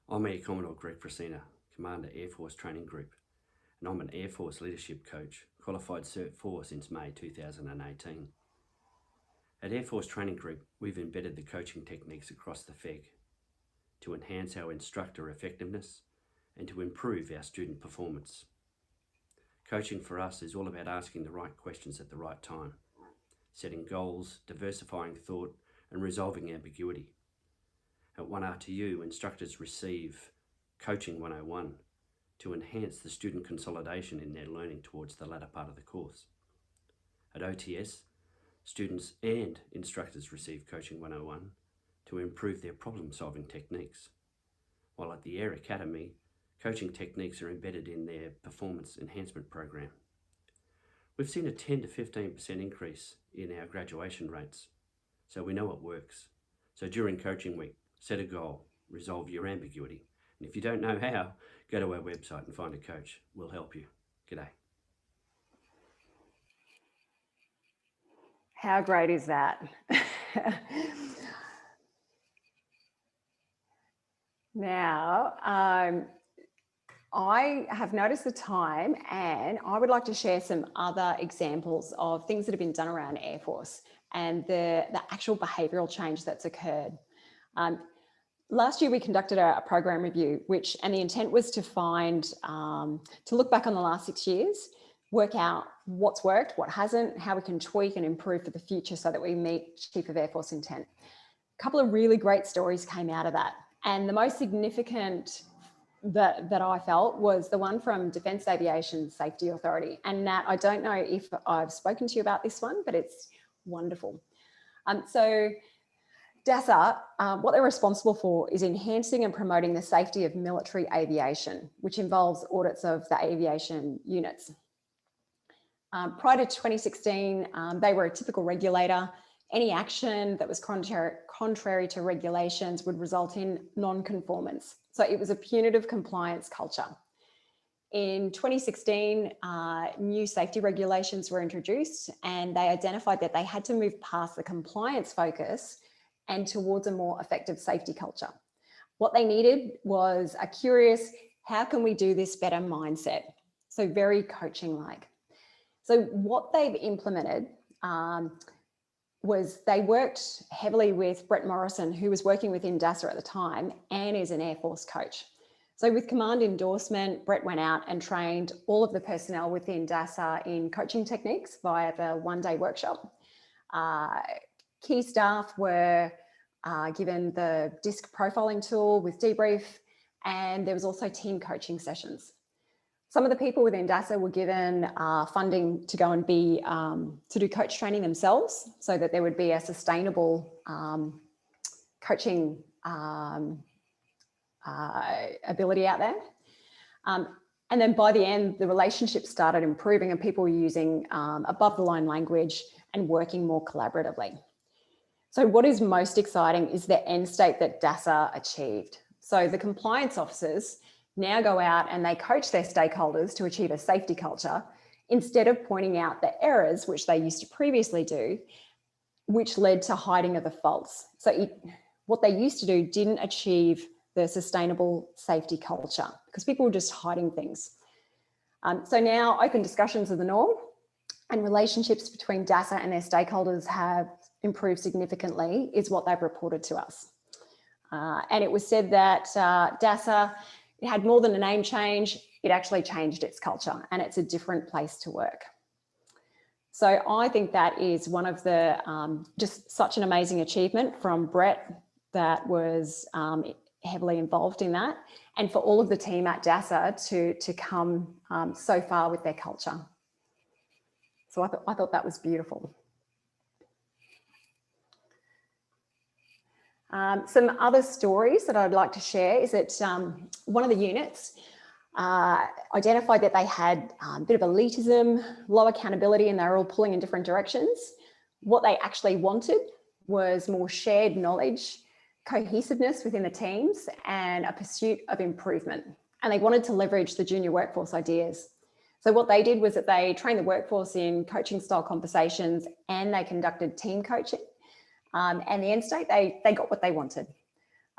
I'm Air Commodore Greg Frasina, Commander Air Force Training Group, and I'm an Air Force Leadership Coach, qualified Cert 4 since May 2018. At Air Force Training Group, we've embedded the coaching techniques across the FEG to enhance our instructor effectiveness and to improve our student performance. Coaching for us is all about asking the right questions at the right time, setting goals, diversifying thought, and resolving ambiguity. At 1RTU, instructors receive Coaching 101 to enhance the student consolidation in their learning towards the latter part of the course. At OTS, students and instructors receive Coaching 101 to improve their problem-solving techniques, while at the Air Academy, coaching techniques are embedded in their performance enhancement program. We've seen a 10 to 15% increase in our graduation rates, so we know it works. So during Coaching Week, set a goal, resolve your ambiguity, and if you don't know how, go to our website and find a coach. We'll help you. G'day. How great is that? Now, I have noticed the time, and I would like to share some other examples of things that have been done around Air Force and the actual behavioural change that's occurred. Last year, we conducted a program review, and the intent was to to look back on the last 6 years, work out what's worked, what hasn't, how we can tweak and improve for the future so that we meet Chief of Air Force intent. A couple of really great stories came out of that. And the most significant that I felt was the one from Defence Aviation Safety Authority. And Nat, I don't know if I've spoken to you about this one, but it's wonderful. So DASA, what they're responsible for is enhancing and promoting the safety of military aviation, which involves audits of the aviation units. Prior to 2016, they were a typical regulator. Any action that was contrary to regulations would result in non-conformance. So it was a punitive compliance culture. In 2016, new safety regulations were introduced, and they identified that they had to move past the compliance focus and towards a more effective safety culture. What they needed was a curious, how can we do this better mindset? So very coaching-like. So what they've implemented was they worked heavily with Brett Morrison, who was working within DASA at the time and is an Air Force coach. So with command endorsement, Brett went out and trained all of the personnel within DASA in coaching techniques via the one-day workshop. Key staff were given the DISC profiling tool with debrief, and there was also team coaching sessions. Some of the people within DASA were given funding to go and to do coach training themselves, so that there would be a sustainable coaching ability out there. And then by the end, the relationship started improving and people were using above the line language and working more collaboratively. So what is most exciting is the end state that DASA achieved. So the compliance officers now go out and they coach their stakeholders to achieve a safety culture instead of pointing out the errors, which they used to previously do, which led to hiding of the faults. So what they used to do didn't achieve the sustainable safety culture because people were just hiding things. So now open discussions are the norm, and relationships between DASA and their stakeholders have improved significantly, is what they've reported to us. And it was said that DASA, it had more than a name change, it actually changed its culture and it's a different place to work. So I think that is one of the, just such an amazing achievement from Brett that was heavily involved in that, and for all of the team at DASA to come so far with their culture. So I thought that was beautiful. Some other stories that I'd like to share is that one of the units identified that they had a bit of elitism, low accountability, and they were all pulling in different directions. What they actually wanted was more shared knowledge, cohesiveness within the teams, and a pursuit of improvement. And they wanted to leverage the junior workforce ideas. So what they did was that they trained the workforce in coaching style conversations, and they conducted team coaching. And the end state, they got what they wanted.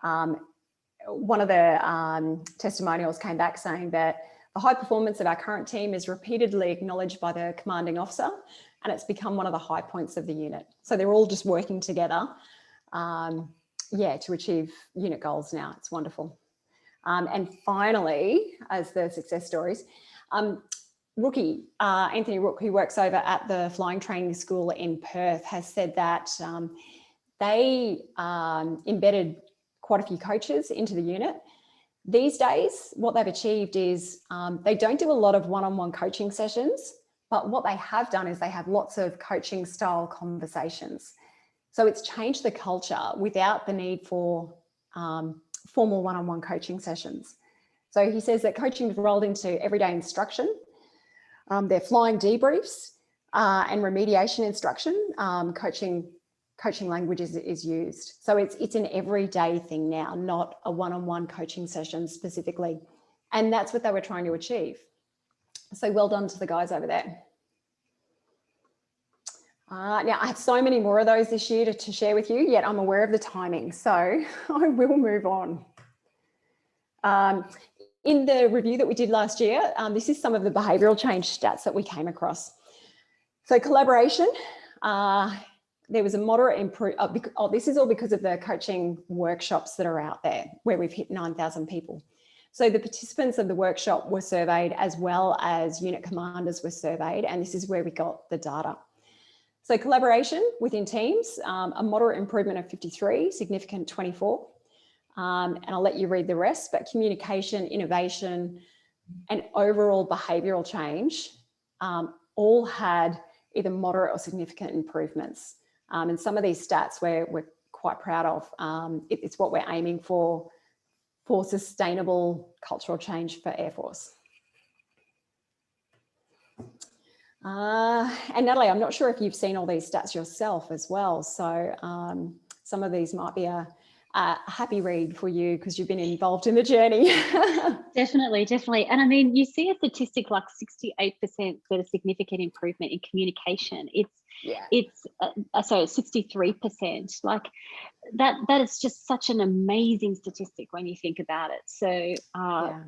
One of the testimonials came back saying that the high performance of our current team is repeatedly acknowledged by the commanding officer, and it's become one of the high points of the unit. So they're all just working together, to achieve unit goals now. It's wonderful. And finally, as the success stories, Rookie, Anthony Rook, who works over at the Flying Training School in Perth, has said that they embedded quite a few coaches into the unit. These days, what they've achieved is they don't do a lot of one-on-one coaching sessions, but what they have done is they have lots of coaching style conversations. So it's changed the culture without the need for formal one-on-one coaching sessions. So he says that coaching is rolled into everyday instruction. They're flying debriefs and remediation instruction. Coaching language is used. So it's an everyday thing now, not a one-on-one coaching session specifically. And that's what they were trying to achieve. So well done to the guys over there. Now, I have so many more of those this year to share with you, yet I'm aware of the timing. So I will move on. In the review that we did last year, this is some of the behavioural change stats that we came across. So collaboration, there was a moderate improvement. This is all because of the coaching workshops that are out there where we've hit 9,000 people. So the participants of the workshop were surveyed, as well as unit commanders were surveyed, and this is where we got the data. So collaboration within teams, a moderate improvement of 53, significant 24. And I'll let you read the rest, but communication, innovation, and overall behavioural change all had either moderate or significant improvements. And some of these stats we're quite proud of. It's what we're aiming for sustainable cultural change for Air Force. And Natalie, I'm not sure if you've seen all these stats yourself as well. So some of these might be a happy read for you because you've been involved in the journey. Definitely. And I mean, you see a statistic like 68% for a significant improvement in communication. It's 63%. Like that is just such an amazing statistic when you think about it. So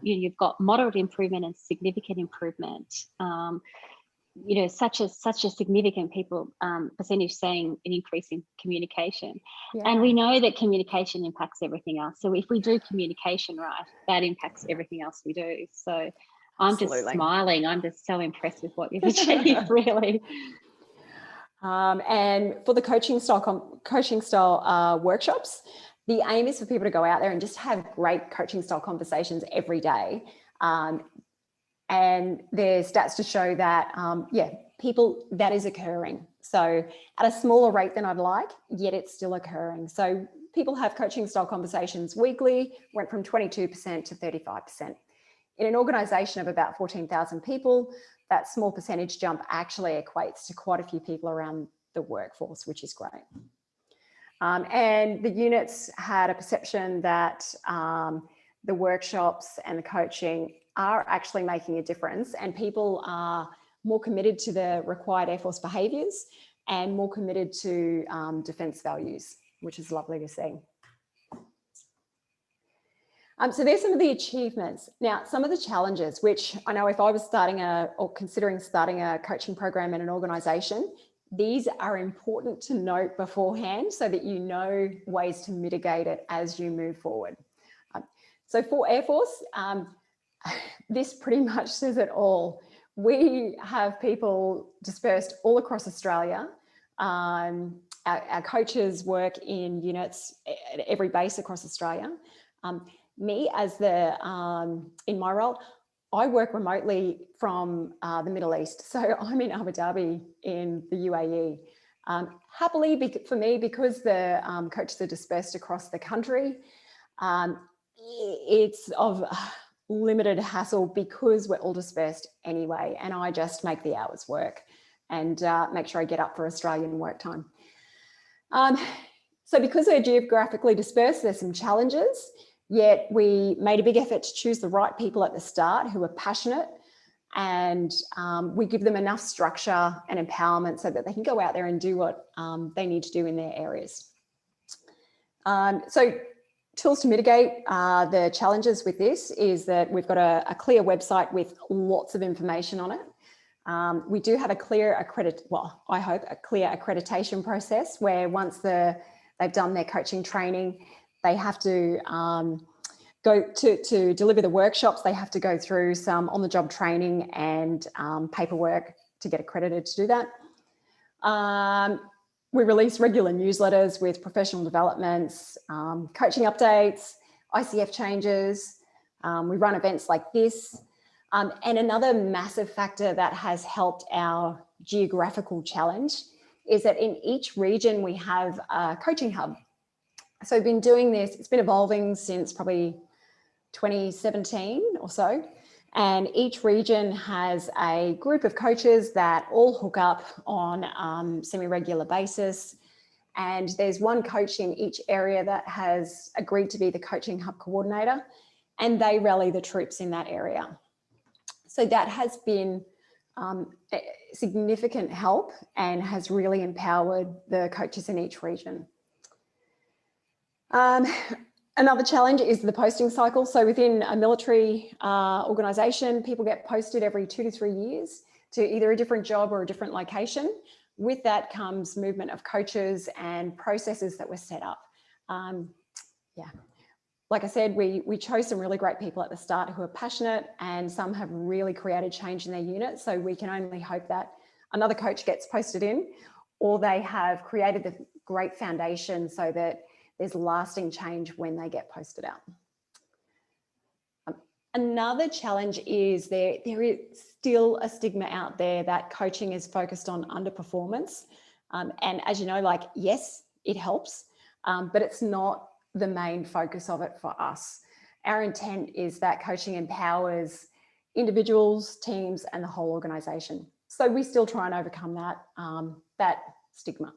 you've got moderate improvement and significant improvement. Such a significant percentage saying an increase in communication. And we know that communication impacts everything else. So if we do communication right, that impacts everything else we do. So I'm just smiling. I'm just so impressed with what you've achieved, really. And for the coaching style workshops, the aim is for people to go out there and just have great coaching style conversations every day. And there's stats to show that, that is occurring. So at a smaller rate than I'd like, yet it's still occurring. So people have coaching style conversations weekly, went from 22% to 35%. In an organisation of about 14,000 people, that small percentage jump actually equates to quite a few people around the workforce, which is great. And the units had a perception that the workshops and the coaching are actually making a difference, and people are more committed to the required Air Force behaviours and more committed to defence values, which is lovely to see. So there's some of the achievements. Now, some of the challenges, which I know if I was considering starting a coaching program in an organisation, these are important to note beforehand so that you know ways to mitigate it as you move forward. So for Air Force, this pretty much says it all. We have people dispersed all across Australia. Our coaches work in units at every base across Australia. Me, as in my role, I work remotely from the Middle East. So I'm in Abu Dhabi in the UAE. Happily for me, because the coaches are dispersed across the country, it's of limited hassle because we're all dispersed anyway, and I just make the hours work and make sure I get up for Australian work time. So because we're geographically dispersed, there's some challenges, yet we made a big effort to choose the right people at the start who are passionate, and we give them enough structure and empowerment so that they can go out there and do what they need to do in their areas. So tools to mitigate the challenges with this is that we've got a clear website with lots of information on it. We do have a clear I hope a clear accreditation process where once they've done their coaching training, they have to go to deliver the workshops. They have to go through some on-the-job training and paperwork to get accredited to do that. We release regular newsletters with professional developments, coaching updates, ICF changes. We run events like this. And another massive factor that has helped our geographical challenge is that in each region we have a coaching hub. So we've been doing this, it's been evolving since probably 2017 or so. And each region has a group of coaches that all hook up on semi-regular basis. And there's one coach in each area that has agreed to be the coaching hub coordinator, and they rally the troops in that area. So that has been a significant help and has really empowered the coaches in each region. Another challenge is the posting cycle. So within a military organisation, people get posted every 2 to 3 years to either a different job or a different location. With that comes movement of coaches and processes that were set up. Like I said, we chose some really great people at the start who are passionate, and some have really created change in their unit. So we can only hope that another coach gets posted in, or they have created the great foundation so that there's lasting change when they get posted out. Another challenge is there is still a stigma out there that coaching is focused on underperformance. And as you know, like, yes, it helps, but it's not the main focus of it for us. Our intent is that coaching empowers individuals, teams, and the whole organisation. So we still try and overcome that stigma.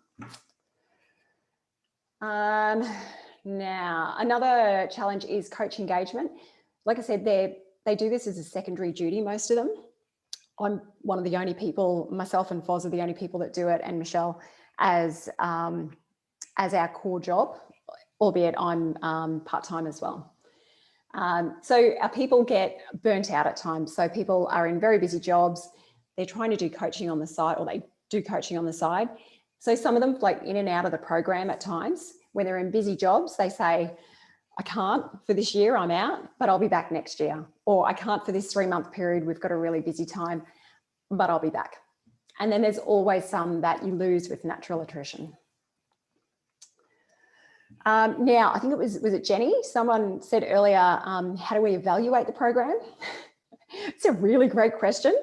Now, another challenge is coach engagement. Like I said, they do this as a secondary duty, most of them. I'm one of the only people, myself and Foz are the only people that do it, and Michelle as our core job, albeit I'm part-time as well. So our people get burnt out at times. So people are in very busy jobs. They're trying to do coaching on the side, or they do coaching on the side. So some of them float in and out of the program at times. When they're in busy jobs, they say, I can't for this year, I'm out, but I'll be back next year. Or I can't for this 3-month period, we've got a really busy time, but I'll be back. And then there's always some that you lose with natural attrition. Now, I think was it Jenny? Someone said earlier, how do we evaluate the program? It's a really great question.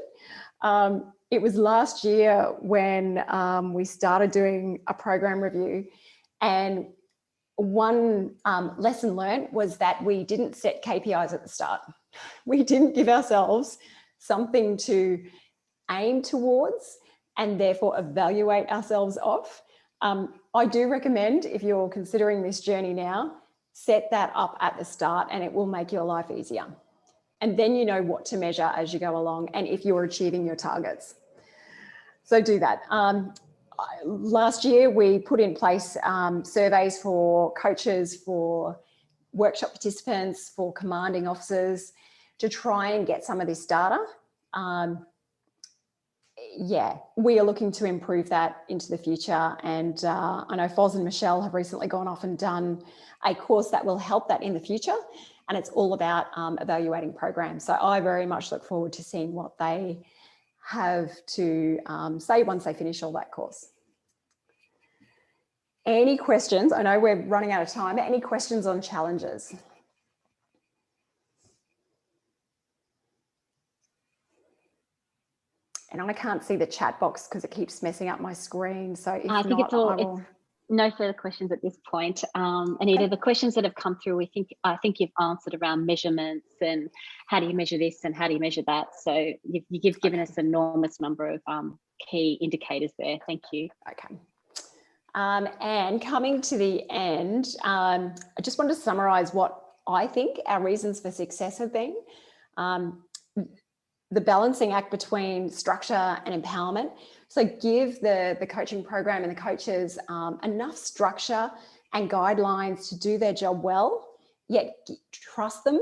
It was last year when we started doing a program review, and one lesson learned was that we didn't set KPIs at the start. We didn't give ourselves something to aim towards and therefore evaluate ourselves off. I do recommend, if you're considering this journey now, set that up at the start, and it will make your life easier. And then you know what to measure as you go along and if you're achieving your targets. So do that. Last year, we put in place surveys for coaches, for workshop participants, for commanding officers to try and get some of this data. Yeah, we are looking to improve that into the future. And I know Foz and Michelle have recently gone off and done a course that will help that in the future. And it's all about evaluating programs. So I very much look forward to seeing what they have to say once they finish all that course. Any questions? I know we're running out of time. Any questions on challenges? And I can't see the chat box because it keeps messing up my screen. So if not, I will... No further questions at this point. Anita, okay. The questions that have come through, I think you've answered around measurements and how do you measure this and how do you measure that. So you've given us an enormous number of key indicators there. Thank you. Okay. And coming to the end, I just want to summarize what I think our reasons for success have been. The balancing act between structure and empowerment. So give the coaching program and the coaches enough structure and guidelines to do their job well, yet trust them,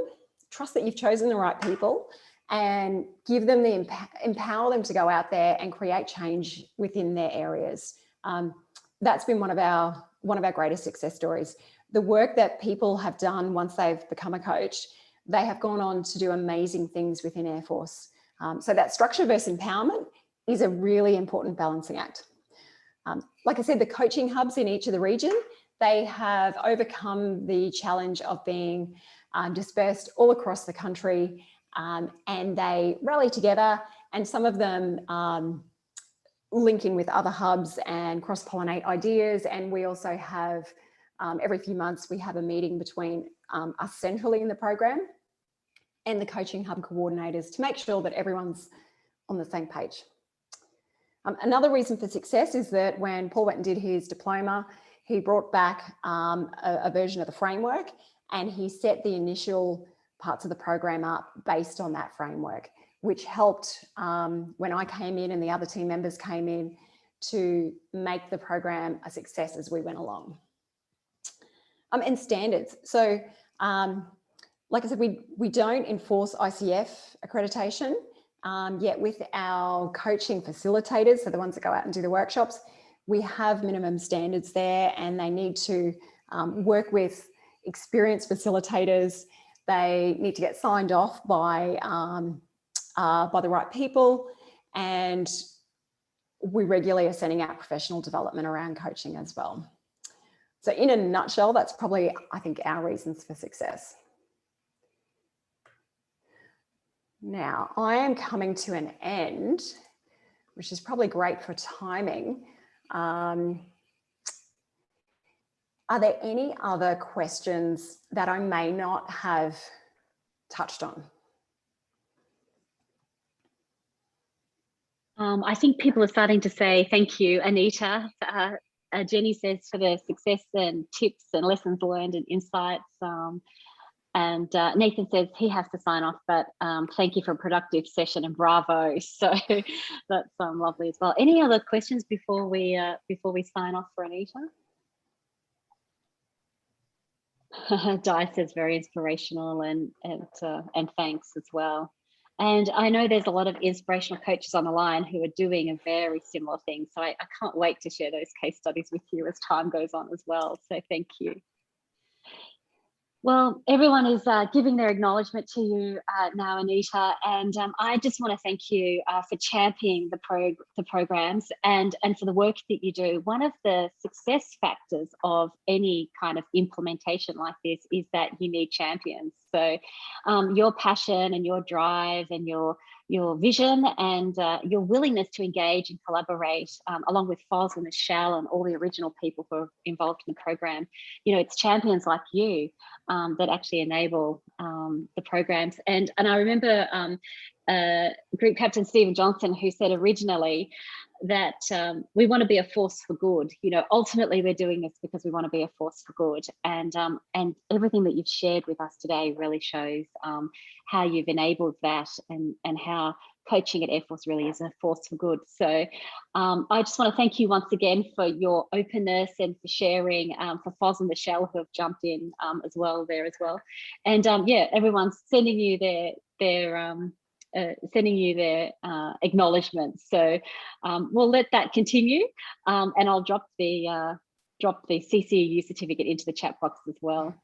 trust that you've chosen the right people, and give them the empower them to go out there and create change within their areas. That's been one of our greatest success stories. The work that people have done once they've become a coach, they have gone on to do amazing things within Air Force. So that structure versus empowerment is a really important balancing act. Like I said, the coaching hubs in each of the region, they have overcome the challenge of being dispersed all across the country, and they rally together, and some of them link in with other hubs and cross-pollinate ideas. And we also have, every few months, we have a meeting between us centrally in the program and the coaching hub coordinators to make sure that everyone's on the same page. Another reason for success is that when Paul went and did his diploma, he brought back a version of the framework, and he set the initial parts of the program up based on that framework, which helped when I came in and the other team members came in to make the program a success as we went along. And standards. So, like I said, we don't enforce ICF accreditation, yet with our coaching facilitators, so the ones that go out and do the workshops, we have minimum standards there, and they need to work with experienced facilitators. They need to get signed off by the right people, and we regularly are sending out professional development around coaching as well. So in a nutshell, that's probably, I think, our reasons for success. Now, I am coming to an end, which is probably great for timing. Are there any other questions that I may not have touched on? I think people are starting to say thank you, Anita. Jenny says for the success and tips and lessons learned and insights. And Nathan says he has to sign off, but thank you for a productive session and bravo. So that's lovely as well. Any other questions before we sign off for Anita? Di says very inspirational, and thanks as well. And I know there's a lot of inspirational coaches on the line who are doing a very similar thing. So I can't wait to share those case studies with you as time goes on as well. So thank you. Well, everyone is giving their acknowledgement to you now, Anita, and I just want to thank you for championing the programs and for the work that you do. One of the success factors of any kind of implementation like this is that you need champions. So your passion and your drive and your vision and your willingness to engage and collaborate along with Foz and Michelle and all the original people who are involved in the program, it's champions like you that actually enable the programs. And I remember Group Captain Stephen Johnson, who said originally that we want to be a force for good. Ultimately we're doing this because we want to be a force for good. And everything that you've shared with us today really shows how you've enabled that and how coaching at Air Force really is a force for good. So I just want to thank you once again for your openness and for sharing, for Foz and Michelle who have jumped in as well. And yeah, everyone's sending you their acknowledgements. So we'll let that continue, and I'll drop the CCU certificate into the chat box as well.